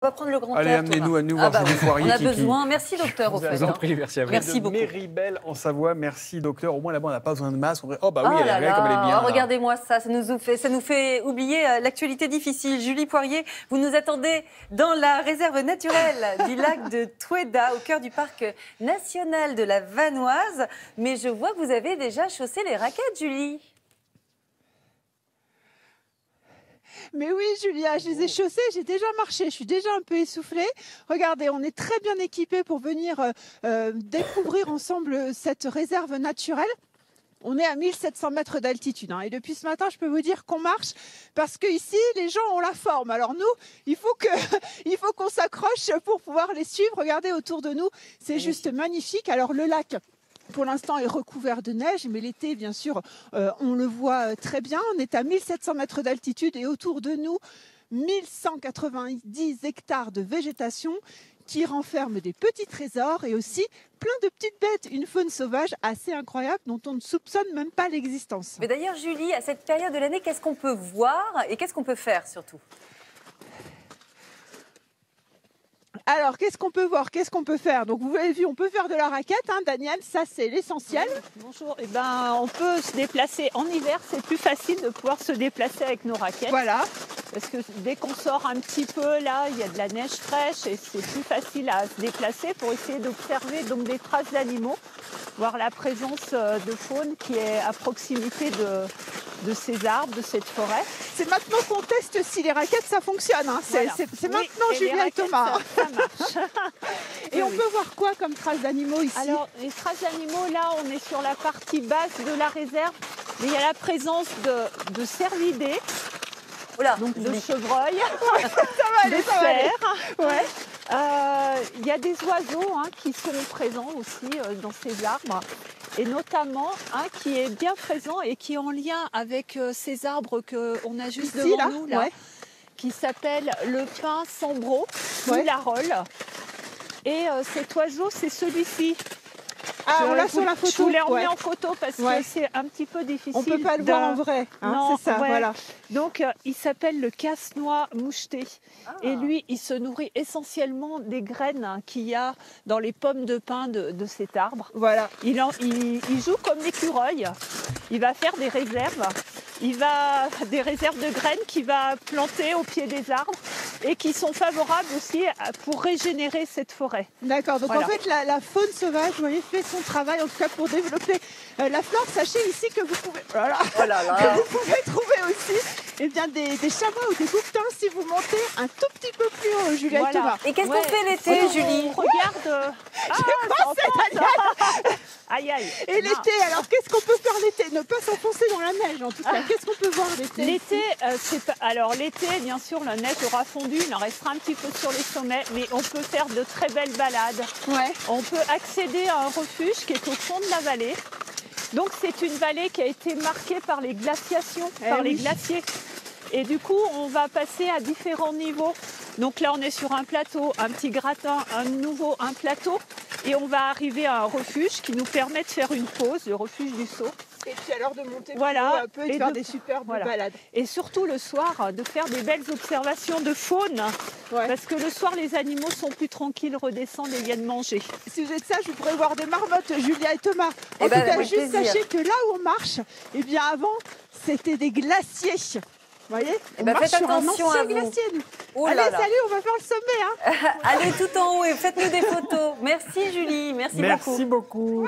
On va prendre le grand Allez, air, amenez-nous à nous Thomas. voir Ah bah Julie oui, Poirier. on a besoin. Merci, docteur, au Je fait. vous en prie, merci à vous. Merci beaucoup. Méribel en Savoie, merci docteur. Au moins là-bas, on n'a pas besoin de masque. Oh bah oui, Oh elle est là réelle comme elle est là, bien. regardez-moi ça, ça nous fait oublier l'actualité difficile. Julie Poirier, vous nous attendez dans la réserve naturelle du lac de Touéda, au cœur du parc national de la Vanoise. Mais je vois que vous avez déjà chaussé les raquettes, Julie. Mais oui, Julia, je les ai chaussées, j'ai déjà marché, je suis déjà un peu essoufflée. Regardez, on est très bien équipés pour venir découvrir ensemble cette réserve naturelle. On est à 1700 mètres d'altitude et depuis ce matin, je peux vous dire qu'on marche parce qu'ici, les gens ont la forme. Alors nous, il faut qu'on s'accroche pour pouvoir les suivre. Regardez autour de nous, c'est juste magnifique. Alors le lac, pour l'instant, est recouvert de neige, mais l'été, bien sûr, on le voit très bien. On est à 1700 mètres d'altitude et autour de nous, 1190 hectares de végétation qui renferment des petits trésors et aussi plein de petites bêtes, une faune sauvage assez incroyable dont on ne soupçonne même pas l'existence. Mais d'ailleurs, Julie, à cette période de l'année, qu'est-ce qu'on peut voir et qu'est-ce qu'on peut faire surtout ? Alors, qu'est-ce qu'on peut voir? Qu'est-ce qu'on peut faire? Donc, vous avez vu, on peut faire de la raquette, Daniel, ça c'est l'essentiel. Bonjour, on peut se déplacer en hiver, c'est plus facile de pouvoir se déplacer avec nos raquettes. Voilà. Parce que dès qu'on sort un petit peu, là, il y a de la neige fraîche et c'est plus facile à se déplacer pour essayer d'observer donc des traces d'animaux, voir la présence de faune qui est à proximité de ces arbres, de cette forêt. C'est maintenant qu'on teste si les raquettes ça fonctionne. Voilà. C'est maintenant, Julia et Thomas. Ça marche. Et on peut voir quoi comme traces d'animaux ici? Alors, les traces d'animaux, là, on est sur la partie basse de la réserve, mais il y a la présence de cervidés, donc de chevreuils, de cerfs. Ouais. Il y a des oiseaux qui sont présents aussi dans ces arbres, et notamment un qui est bien présent et qui est en lien avec ces arbres qu'on a juste ici, devant nous, là, ouais. qui s'appelle le pin sambro ou la rolle. Et cet oiseau, c'est celui-ci. Ah, on l'a sur la photo. Je vous l'ai remis en photo parce que c'est un petit peu difficile. On ne peut pas le voir en vrai. Non, c'est ça, voilà. Donc, il s'appelle le casse-noix moucheté. Et lui, il se nourrit essentiellement des graines qu'il y a dans les pommes de pin de cet arbre. Voilà. Il joue comme l'écureuil. Il va faire des réserves. Des réserves de graines qu'il va planter au pied des arbres et qui sont favorables aussi pour régénérer cette forêt. D'accord, donc en fait la faune sauvage, vous voyez, fait son travail en tout cas pour développer la flore. Sachez ici que vous pouvez, que vous pouvez trouver aussi des chamois ou des bouquetins si vous montez un tout petit peu plus haut, Julia et Thomas. Et qu'est-ce qu'on fait l'été, Julie? On regarde. Aïe, aïe. Et l'été, alors qu'est-ce qu'on peut faire l'été? Ne pas s'enfoncer dans la neige en tout cas. Qu'est-ce qu'on peut voir l'été? L'été, bien sûr, la neige aura fondu, il en restera un petit peu sur les sommets, mais on peut faire de très belles balades. Ouais. On peut accéder à un refuge qui est au fond de la vallée. Donc c'est une vallée qui a été marquée par les glaciations, les glaciers. Et du coup, on va passer à différents niveaux. Donc là, on est sur un plateau, un petit gratin, un plateau. Et on va arriver à un refuge qui nous permet de faire une pause, le refuge du Saut. Et puis alors de monter un peu et de faire des superbes balades. Et surtout le soir, de faire des belles observations de faune. Ouais. Parce que le soir, les animaux sont plus tranquilles, redescendent et viennent manger. Si vous êtes ça, je pourrais voir des marmottes, Julia et Thomas. En tout cas, juste sachez que là où on marche, avant, c'était des glaciers. Vous voyez, faites attention à vous. Glacier, nous. Oh allez, là là. salut, on va faire le sommet. Allez tout en haut et faites-nous des photos. Merci Julie, merci beaucoup. Merci beaucoup.